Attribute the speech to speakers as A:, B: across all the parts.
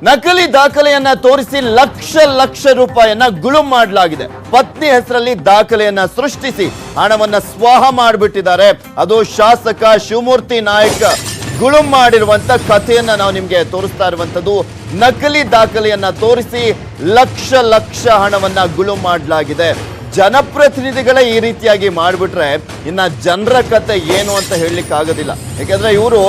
A: ನಕಲಿ ದಾಖಲೆಯನ್ನ ತೋರಿಸಿ ಲಕ್ಷ ರೂಪಾಯಿಯನ್ನ ಗುಳುಂ ಮಾಡಲಾಗಿದೆ. ಪತ್ನಿ ಹೆಸರಲ್ಲಿ ದಾಖಲೆಯನ್ನ ಸೃಷ್ಟಿಸಿ ಹಣವನ್ನ ಸ್ವಾಹ ಮಾಡಿಬಿಟ್ಟಿದ್ದಾರೆ. ಅದು ಶಾಸಕ ಶಿವಮೂರ್ತಿ ನಾಯಕ್ ಗುಳುಂ ಮಾಡಿರುವಂತ ಕಥೆಯನ್ನ ನಾವು ನಿಮ್ಗೆ ತೋರಿಸ್ತಾ ಇರುವಂತದ್ದು. ನಕಲಿ ದಾಖಲೆಯನ್ನ ತೋರಿಸಿ ಲಕ್ಷ ಹಣವನ್ನ ಗುಳುಂ ಮಾಡಲಾಗಿದೆ. ಜನಪ್ರತಿನಿಧಿಗಳೇ ಈ ರೀತಿಯಾಗಿ ಮಾಡಿಬಿಟ್ರೆ ಇನ್ನ ಜನರ ಕತೆ ಏನು ಅಂತ ಹೇಳಲಿಕ್ಕೆ ಆಗೋದಿಲ್ಲ. ಯಾಕಂದ್ರೆ ಇವರು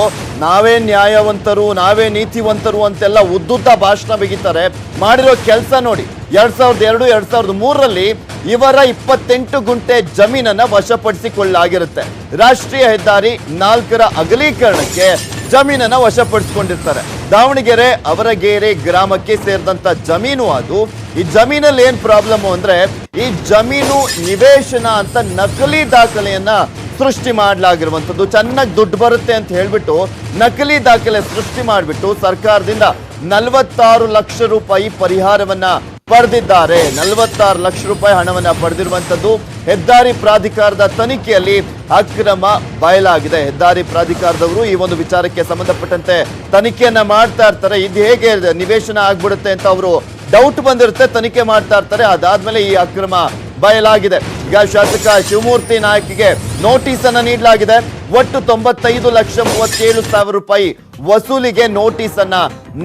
A: ನಾವೇ ನ್ಯಾಯವಂತರು, ನಾವೇ ನೀತಿವಂತರು ಅಂತೆಲ್ಲ ಉದ್ದುದ್ದ ಭಾಷಣ ಬಿಗಿತಾರೆ. ಮಾಡಿರೋ ಕೆಲಸ ನೋಡಿ. 2002, 2003ರಲ್ಲಿ ಇವರ 28 ಗುಂಟೆ ಜಮೀನನ್ನ ವಶಪಡಿಸಿಕೊಳ್ಳಲಾಗಿರುತ್ತೆ. ರಾಷ್ಟ್ರೀಯ ಹೆದ್ದಾರಿ 4ರ ಅಗಲೀಕರಣಕ್ಕೆ ಜಮೀನನ್ನ ವಶಪಡಿಸಿಕೊಂಡಿರ್ತಾರೆ. ದಾವಣಗೆರೆ ಅವರಗೇರೆ ಗ್ರಾಮಕ್ಕೆ ಸೇರಿದಂತ ಜಮೀನು ಅದು. ಈ ಜಮೀನಲ್ಲಿ ಏನ್ ಪ್ರಾಬ್ಲಮ್ ಅಂದ್ರೆ ಈ ಜಮೀನು ನಿವೇಶನ ಅಂತ ನಕಲಿ ದಾಖಲೆಯನ್ನ ಸೃಷ್ಟಿ ಮಾಡಲಾಗಿರುವಂತದ್ದು. ಚೆನ್ನಾಗಿ ದುಡ್ಡು ಬರುತ್ತೆ ಅಂತ ಹೇಳ್ಬಿಟ್ಟು ನಕಲಿ ದಾಖಲೆ ಸೃಷ್ಟಿ ಮಾಡಿಬಿಟ್ಟು ಸರ್ಕಾರದಿಂದ 46 ಲಕ್ಷ ರೂಪಾಯಿ ಪರಿಹಾರವನ್ನ ಪಡೆದಿದ್ದಾರೆ. 46 ಲಕ್ಷ ರೂಪಾಯಿ ಹಣವನ್ನ ಪಡೆದಿರುವಂತದ್ದು. ಹೆದ್ದಾರಿ ಪ್ರಾಧಿಕಾರದ ತನಿಖೆಯಲ್ಲಿ ಅಕ್ರಮ ಬಯಲಾಗಿದೆ. ಹೆದ್ದಾರಿ ಪ್ರಾಧಿಕಾರದವರು ಈ ಒಂದು ವಿಚಾರಕ್ಕೆ ಸಂಬಂಧಪಟ್ಟಂತೆ ತನಿಖೆಯನ್ನ ಮಾಡ್ತಾ ಇರ್ತಾರೆ. ಇದು ಹೇಗೆ ನಿವೇಶನ ಆಗ್ಬಿಡುತ್ತೆ ಅಂತ ಅವರು ಡೌಟ್ ಬಂದಿರುತ್ತೆ, ತನಿಖೆ ಮಾಡ್ತಾ ಇರ್ತಾರೆ. ಅದಾದ್ಮೇಲೆ ಈ ಅಕ್ರಮ ಬಯಲಾಗಿದೆ. ಈಗ ಶಾಸಕ ಶಿವಮೂರ್ತಿ ನಾಯಕ್ಗೆ ನೋಟಿಸ್ ಅನ್ನ ನೀಡಲಾಗಿದೆ. ಒಟ್ಟು 95,37,000 ರೂಪಾಯಿ ವಸೂಲಿಗೆ ನೋಟಿಸ್ ಅನ್ನ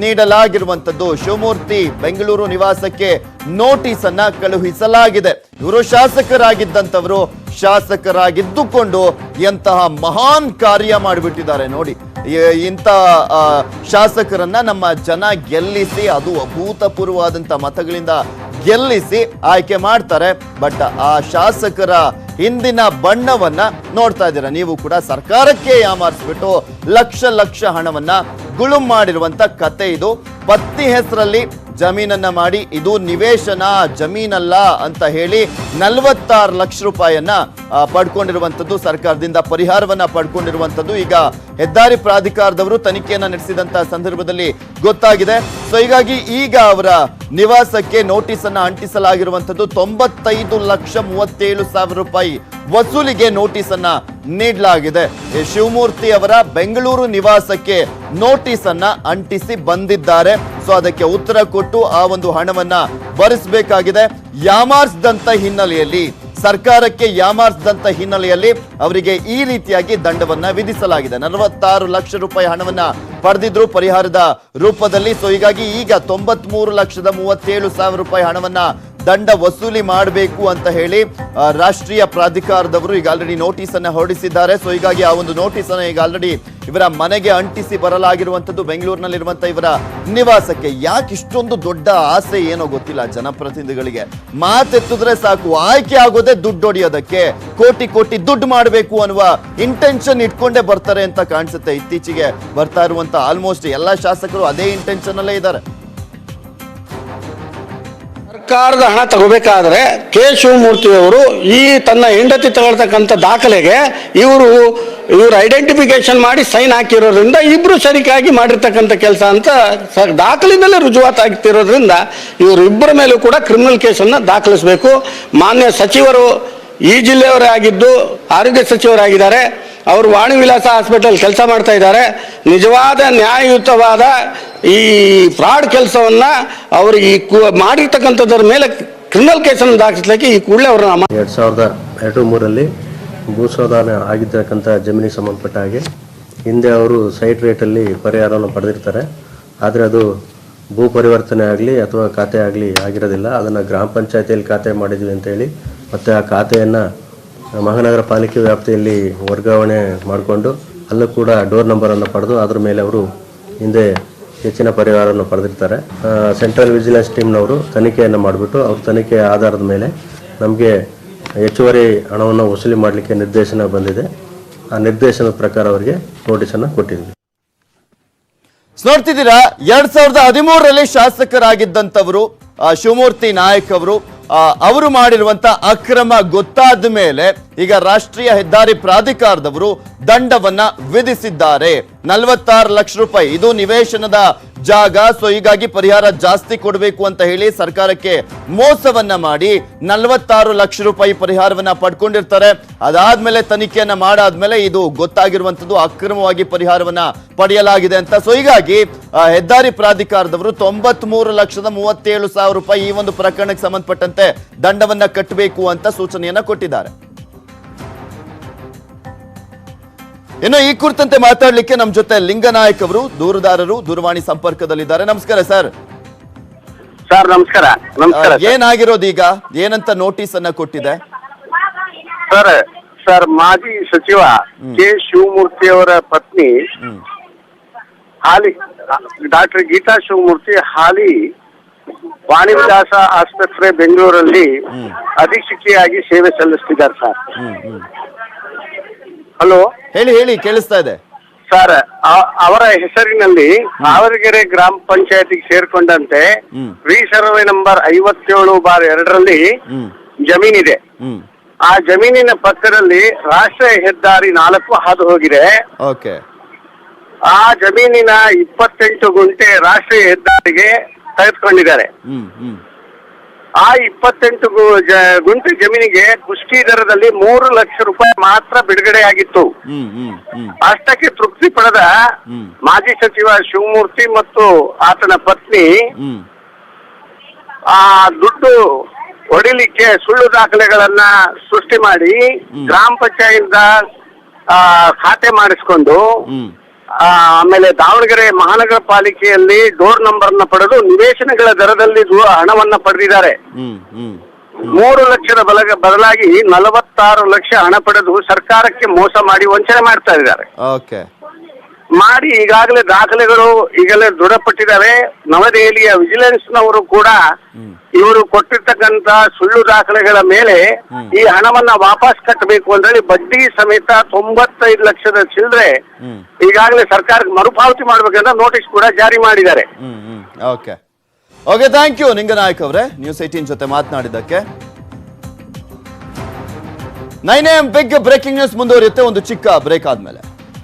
A: ನೀಡಲಾಗಿರುವಂತದ್ದು. ಶಿವಮೂರ್ತಿ ಬೆಂಗಳೂರು ನಿವಾಸಕ್ಕೆ ನೋಟಿಸ್ ಅನ್ನ ಕಳುಹಿಸಲಾಗಿದೆ. ಇವರು ಶಾಸಕರಾಗಿದ್ದಂಥವರು, ಶಾಸಕರಾಗಿದ್ದುಕೊಂಡು ಎಂತಹ ಮಹಾನ್ ಕಾರ್ಯ ಮಾಡಿಬಿಟ್ಟಿದ್ದಾರೆ ನೋಡಿ. ಇಂಥ ಶಾಸಕರನ್ನ ನಮ್ಮ ಜನ ಗೆಲ್ಲಿಸಿ, ಅದು ಅಭೂತಪೂರ್ವವಾದಂತ ಮತಗಳಿಂದ ಗೆಲ್ಲಿಸಿ ಆಯ್ಕೆ ಮಾಡ್ತಾರೆ. ಬಟ್ ಆ ಶಾಸಕರ ಹಿಂದಿನ ಬಣ್ಣವನ್ನ ನೋಡ್ತಾ ಇದ್ದೀರಾ ನೀವು ಕೂಡ. ಸರ್ಕಾರಕ್ಕೆ ಯಾಮಾರಿಸ್ಬಿಟ್ಟು ಲಕ್ಷ ಹಣವನ್ನ ಗುಳುಂ ಮಾಡಿರುವಂತ ಕತೆ ಇದು. ಪತ್ನಿ ಹೆಸರಲ್ಲಿ ಜಮೀನನ್ನ ಮಾಡಿ ಇದು ನಿವೇಶನ ಜಮೀನಲ್ಲ ಅಂತ ಹೇಳಿ 46 ಲಕ್ಷ ರೂಪಾಯಿಯನ್ನ ಪಡ್ಕೊಂಡಿರುವಂತದ್ದು. ಸರ್ಕಾರದಿಂದ ಪರಿಹಾರವನ್ನ ಪಡ್ಕೊಂಡಿರುವಂತದ್ದು. ಈಗ ಹೆದ್ದಾರಿ ಪ್ರಾಧಿಕಾರದವರು ತನಿಖೆಯನ್ನ ನಡೆಸಿದಂತ ಸಂದರ್ಭದಲ್ಲಿ ಗೊತ್ತಾಗಿದೆ. ಸೊ ಹೀಗಾಗಿ ಈಗ ಅವರ ನಿವಾಸಕ್ಕೆ ನೋಟಿಸ್ ಅನ್ನ ಅಂಟಿಸಲಾಗಿರುವಂತದ್ದು. 95,37,000 ರೂಪಾಯಿ ವಸೂಲಿಗೆ ನೋಟಿಸ್ ಅನ್ನ ನೀಡಲಾಗಿದೆ. ಶಿವಮೂರ್ತಿ ಅವರ ಬೆಂಗಳೂರು ನಿವಾಸಕ್ಕೆ ನೋಟಿಸ್ ಅನ್ನ ಅಂಟಿಸಿ ಬಂದಿದ್ದಾರೆ. ಸೊ ಅದಕ್ಕೆ ಉತ್ತರ ಕೊಟ್ಟು ಆ ಒಂದು ಹಣವನ್ನ ಭರಿಸಬೇಕಾಗಿದೆ. ಯಾಮಾರಿಸಿದಂತ ಹಿನ್ನೆಲೆಯಲ್ಲಿ, ಸರ್ಕಾರಕ್ಕೆ ಯಾಮಾರಿಸಿದಂತ ಹಿನ್ನೆಲೆಯಲ್ಲಿ ಅವರಿಗೆ ಈ ರೀತಿಯಾಗಿ ದಂಡವನ್ನ ವಿಧಿಸಲಾಗಿದೆ. 46 ಲಕ್ಷ ರೂಪಾಯಿ ಹಣವನ್ನ ಪಡೆದಿದ್ರು ಪರಿಹಾರದ ರೂಪದಲ್ಲಿ. ಸೊ ಹೀಗಾಗಿ ಈಗ 93,37,000 ರೂಪಾಯಿ ಹಣವನ್ನ ದಂಡ ವಸೂಲಿ ಮಾಡಬೇಕು ಅಂತ ಹೇಳಿ ರಾಷ್ಟ್ರೀಯ ಪ್ರಾಧಿಕಾರದವರು ಈಗ ಆಲ್ರೆಡಿ ನೋಟಿಸ್ ಅನ್ನ ಹೊರಡಿಸಿದ್ದಾರೆ. ಸೊ ಹೀಗಾಗಿ ಆ ಒಂದು ನೋಟಿಸ್ ಅನ್ನ ಈಗ ಆಲ್ರೆಡಿ ಇವರ ಮನೆಗೆ ಅಂಟಿಸಿ ಬರಲಾಗಿರುವಂತದ್ದು, ಬೆಂಗಳೂರಿನಲ್ಲಿರುವಂತ ಇವರ ನಿವಾಸಕ್ಕೆ. ಯಾಕೆ ಇಷ್ಟೊಂದು ದೊಡ್ಡ ಆಸೆ ಏನೋ ಗೊತ್ತಿಲ್ಲ ಜನಪ್ರತಿನಿಧಿಗಳಿಗೆ. ಮಾತೆತ್ತಿದ್ರೆ ಸಾಕು, ಆಯ್ಕೆ ಆಗೋದೇ ದುಡ್ಡು ಹೊಡೆಯೋದಕ್ಕೆ, ಕೋಟಿ ದುಡ್ಡು ಮಾಡಬೇಕು ಅನ್ನುವ ಇಂಟೆನ್ಷನ್ ಇಟ್ಕೊಂಡೇ ಬರ್ತಾರೆ ಅಂತ ಕಾಣಿಸುತ್ತೆ. ಇತ್ತೀಚೆಗೆ ಬರ್ತಾ ಇರುವಂತ ಆಲ್ಮೋಸ್ಟ್ ಎಲ್ಲಾ ಶಾಸಕರು ಅದೇ ಇಂಟೆನ್ಷನ್ ಅಲ್ಲೇ ಇದ್ದಾರೆ.
B: ಸರ್ಕಾರದ ಹಣ ತಗೋಬೇಕಾದ್ರೆ ಕೆ ಶಿವಮೂರ್ತಿ ಅವರು ಈ ತನ್ನ ಹೆಂಡತಿ ತಗೊಳ್ತಕ್ಕಂಥ ದಾಖಲೆಗೆ ಇವರು ಐಡೆಂಟಿಫಿಕೇಶನ್ ಮಾಡಿ ಸೈನ್ ಹಾಕಿರೋದ್ರಿಂದ ಇಬ್ರು ಶರೀಕಾಗಿ ಮಾಡಿರ್ತಕ್ಕಂಥ ಕೆಲಸ ಅಂತ ದಾಖಲಿನಲ್ಲೇ ರುಜುವಾತಾಗ್ತಿರೋದ್ರಿಂದ ಇವರಿಬ್ಬರ ಮೇಲೂ ಕೂಡ ಕ್ರಿಮಿನಲ್ ಕೇಸನ್ನು ದಾಖಲಿಸಬೇಕು. ಮಾನ್ಯ ಸಚಿವರು ಈ ಜಿಲ್ಲೆಯವರೇ ಆಗಿದ್ದು ಆರೋಗ್ಯ ಸಚಿವರಾಗಿದ್ದಾರೆ. ಅವರು ವಾಣಿ ವಿಲಾಸ ಹಾಸ್ಪಿಟಲ್ ಕೆಲಸ ಮಾಡ್ತಾ ಇದ್ದಾರೆ. ನಿಜವಾದ ನ್ಯಾಯಯುತವಾದ ಈ ಫ್ರಾಡ್ ಕೆಲಸವನ್ನ ಅವರು ಈ ಮಾಡಿರ್ತಕ್ಕಂಥದ್ರ ಮೇಲೆ ಕ್ರಿಮಿನಲ್ ಕೇಸನ್ನು ದಾಖಲಿಸಲಿಕ್ಕೆ ಈ ಕೂಡಲೇ ಅವರು
C: 2002-03ರಲ್ಲಿ ಭೂಸ್ವಾಧೀನ ಆಗಿರ್ತಕ್ಕಂಥ ಜಮೀನಿಗೆ ಸಂಬಂಧಪಟ್ಟ ಹಾಗೆ ಹಿಂದೆ ಅವರು ಸೈಟ್ ರೇಟಲ್ಲಿ ಪರಿಹಾರವನ್ನು ಪಡೆದಿರ್ತಾರೆ. ಆದರೆ ಅದು ಭೂ ಪರಿವರ್ತನೆ ಆಗಲಿ ಅಥವಾ ಖಾತೆ ಆಗಲಿ ಆಗಿರೋದಿಲ್ಲ. ಅದನ್ನು ಗ್ರಾಮ ಪಂಚಾಯತಿಯಲ್ಲಿ ಖಾತೆ ಮಾಡಿದ್ವಿ ಅಂತೇಳಿ ಮತ್ತು ಆ ಖಾತೆಯನ್ನು ಮಹಾನಗರ ಪಾಲಿಕೆ ವ್ಯಾಪ್ತಿಯಲ್ಲಿ ವರ್ಗಾವಣೆ ಮಾಡಿಕೊಂಡು ಅಲ್ಲೂ ಕೂಡ ಡೋರ್ ನಂಬರನ್ನು ಪಡೆದು ಅದ್ರ ಮೇಲೆ ಅವರು ಹಿಂದೆ ಹೆಚ್ಚಿನ ಪರಿಹಾರವನ್ನು ಪಡೆದಿರ್ತಾರೆ. ಸೆಂಟ್ರಲ್ ವಿಜಿಲೆನ್ಸ್ ಟೀಮ್ನವರು ತನಿಖೆಯನ್ನು ಮಾಡಿಬಿಟ್ಟು ಅವ್ರ ತನಿಖೆಯ ಆಧಾರದ ಮೇಲೆ ನಮಗೆ ಹೆಚ್ಚುವರಿ ಹಣವನ್ನು ವಸೂಲಿ ಮಾಡಲಿಕ್ಕೆ ನಿರ್ದೇಶನ ಬಂದಿದೆ. ಆ ನಿರ್ದೇಶನದ ಪ್ರಕಾರ ಅವರಿಗೆ ನೋಟಿಸನ್ನು ಕೊಟ್ಟಿದ್ವಿ.
A: ನೋಡ್ತಿದ್ದೀರಾ, 2013ರಲ್ಲಿ ಶಾಸಕರಾಗಿದ್ದಂಥವರು ಶಿವಮೂರ್ತಿ ನಾಯಕ್ ಅವರು ಮಾಡಿರುವಂತ ಅಕ್ರಮ ಗೊತ್ತಾದ ಮೇಲೆ ಈಗ ರಾಷ್ಟ್ರೀಯ ಹೆದ್ದಾರಿ ಪ್ರಾಧಿಕಾರದವರು ದಂಡವನ್ನ ವಿಧಿಸಿದ್ದಾರೆ. 46 ಲಕ್ಷ ರೂಪಾಯಿ. ಇದು ನಿವೇಶನದ ಜಾಗ. ಸೊ ಹೀಗಾಗಿ ಪರಿಹಾರ ಜಾಸ್ತಿ ಕೊಡಬೇಕು ಅಂತ ಹೇಳಿ ಸರ್ಕಾರಕ್ಕೆ ಮೋಸವನ್ನ ಮಾಡಿ 46 ಲಕ್ಷ ರೂಪಾಯಿ ಪರಿಹಾರವನ್ನ ಪಡ್ಕೊಂಡಿರ್ತಾರೆ. ಅದಾದ್ಮೇಲೆ ತನಿಖೆಯನ್ನ ಮಾಡಾದ್ಮೇಲೆ ಇದು ಗೊತ್ತಾಗಿರುವಂತದ್ದು ಅಕ್ರಮವಾಗಿ ಪರಿಹಾರವನ್ನ ಪಡೆಯಲಾಗಿದೆ ಅಂತ. ಸೊ ಹೀಗಾಗಿ ಹೆದ್ದಾರಿ ಪ್ರಾಧಿಕಾರದವರು 93,37,000 ರೂಪಾಯಿ ಈ ಒಂದು ಪ್ರಕರಣಕ್ಕೆ ಸಂಬಂಧಪಟ್ಟಂತೆ ದಂಡವನ್ನ ಕಟ್ಟಬೇಕು ಅಂತ ಸೂಚನೆಯನ್ನ ಕೊಟ್ಟಿದ್ದಾರೆ. ಇನ್ನು ಈ ಕುರಿತಂತೆ ಮಾತಾಡ್ಲಿಕ್ಕೆ ನಮ್ಮ ಜೊತೆ ಲಿಂಗನಾಯಕ್ ಅವರು ದೂರದಾರರು ದೂರವಾಣಿ ಸಂಪರ್ಕದಲ್ಲಿದ್ದಾರೆ. ನಮಸ್ಕಾರ ಸರ್.
D: ಸರ್ ನಮಸ್ಕಾರ.
A: ಏನಾಗಿರೋದು ಈಗ? ಏನಂತ ನೋಟಿಸ್ ಅನ್ನ ಕೊಟ್ಟಿದೆ?
D: ಸರ್ ಮಾಜಿ ಸಚಿವ ಕೆ ಶಿವಮೂರ್ತಿ ಅವರ ಪತ್ನಿ ಹಾಲಿ ಡಾಕ್ಟರ್ ಗೀತಾ ಶಿವಮೂರ್ತಿ ಹಾಲಿ ವಾಣಿವಿಲಾಸ ಆಸ್ಪತ್ರೆ ಬೆಂಗಳೂರಲ್ಲಿ ಅಧೀಕ್ಷಕಿಯಾಗಿ ಸೇವೆ ಸಲ್ಲಿಸ್ತಿದ್ದಾರೆ ಸರ್. ಹಲೋ,
A: ಹೇಳಿ ಕೇಳಿಸ್ತಾ ಇದೆ
D: ಸರ್. ಅವರ ಹೆಸರಿನಲ್ಲಿ ಆವರಗೆರೆ ಗ್ರಾಮ ಪಂಚಾಯತಿಗೆ ಸೇರ್ಕೊಂಡಂತೆ ಸರ್ವೆ ನಂಬರ್ 57/2ರಲ್ಲಿ ಜಮೀನಿದೆ. ಆ ಜಮೀನಿನ ಪಕ್ಕದಲ್ಲಿ ರಾಷ್ಟ್ರೀಯ ಹೆದ್ದಾರಿ 4 ಹಾದು ಹೋಗಿದೆ. ಆ ಜಮೀನಿನ 28 ಗುಂಟೆ ರಾಷ್ಟ್ರೀಯ ಹೆದ್ದಾರಿಗೆ ತೆಗೆದುಕೊಂಡಿದ್ದಾರೆ. ಆ 28 ಗುಂಟೆ ಜಮೀನಿಗೆ ಕುಷ್ಟಿ ದರದಲ್ಲಿ 3 ಲಕ್ಷ ರೂಪಾಯಿ ಮಾತ್ರ ಬಿಡುಗಡೆಯಾಗಿತ್ತು. ಅಷ್ಟಕ್ಕೆ ತೃಪ್ತಿ ಪಡೆದ ಮಾಜಿ ಸಚಿವ ಶಿವಮೂರ್ತಿ ಮತ್ತು ಆತನ ಪತ್ನಿ ಆ ದುಡ್ಡು ಹೊಡಿಲಿಕ್ಕೆ ಸುಳ್ಳು ದಾಖಲೆಗಳನ್ನ ಸೃಷ್ಟಿ ಮಾಡಿ ಗ್ರಾಮ ಪಂಚಾಯತ್ ಖಾತೆ ಮಾಡಿಸ್ಕೊಂಡು ಆಮೇಲೆ ದಾವಣಗೆರೆ ಮಹಾನಗರ ಪಾಲಿಕೆಯಲ್ಲಿ ಡೋರ್ ನಂಬರ್ನ ಪಡೆದು ನಿವೇಶನಗಳ ದರದಲ್ಲಿ ಹಣವನ್ನ ಪಡೆದಿದ್ದಾರೆ. 3 ಲಕ್ಷದ ಬದಲಾಗಿ 46 ಲಕ್ಷ ಹಣ ಪಡೆದು ಸರ್ಕಾರಕ್ಕೆ ಮೋಸ ಮಾಡಿ ವಂಚನೆ ಮಾಡ್ತಾ ಇದ್ದಾರೆ. ಮಾಡಿ ಈಗಾಗಲೇ ದಾಖಲೆಗಳು ಈಗಲೇ ದೃಢಪಟ್ಟಿದ್ದಾವೆ. ನವದೆಹಲಿಯ ವಿಜಿಲೆನ್ಸ್ ನವರು ಕೂಡ ಇವರು ಕೊಟ್ಟಿರ್ತಕ್ಕಂತ ಸುಳ್ಳು ದಾಖಲೆಗಳ ಮೇಲೆ ಈ ಹಣವನ್ನ ವಾಪಸ್ ಕಟ್ಟಬೇಕು ಅಂದ್ರೆ ಬಡ್ಡಿ ಸಮೇತ 95 ಲಕ್ಷದ ಚಿಲ್ಲರೆ ಈಗಾಗಲೇ ಸರ್ಕಾರಕ್ಕೆ ಮರುಪಾವತಿ ಮಾಡ್ಬೇಕಂತ ನೋಟಿಸ್ ಕೂಡ ಜಾರಿ ಮಾಡಿದ್ದಾರೆ.
A: ಓಕೆ, ಥ್ಯಾಂಕ್ ಯು ಲಿಂಗನಾಯಕ್ ಅವರೇ ನ್ಯೂಸ್ 18 ಜೊತೆ ಮಾತನಾಡಿದ್ದಕ್ಕೆ. 9 AM ಬಿಗ್ ಬ್ರೇಕಿಂಗ್ ನ್ಯೂಸ್ ಮುಂದುವರಿಯುತ್ತೆ ಒಂದು ಚಿಕ್ಕ ಬ್ರೇಕ್ ಆದ್ಮೇಲೆ.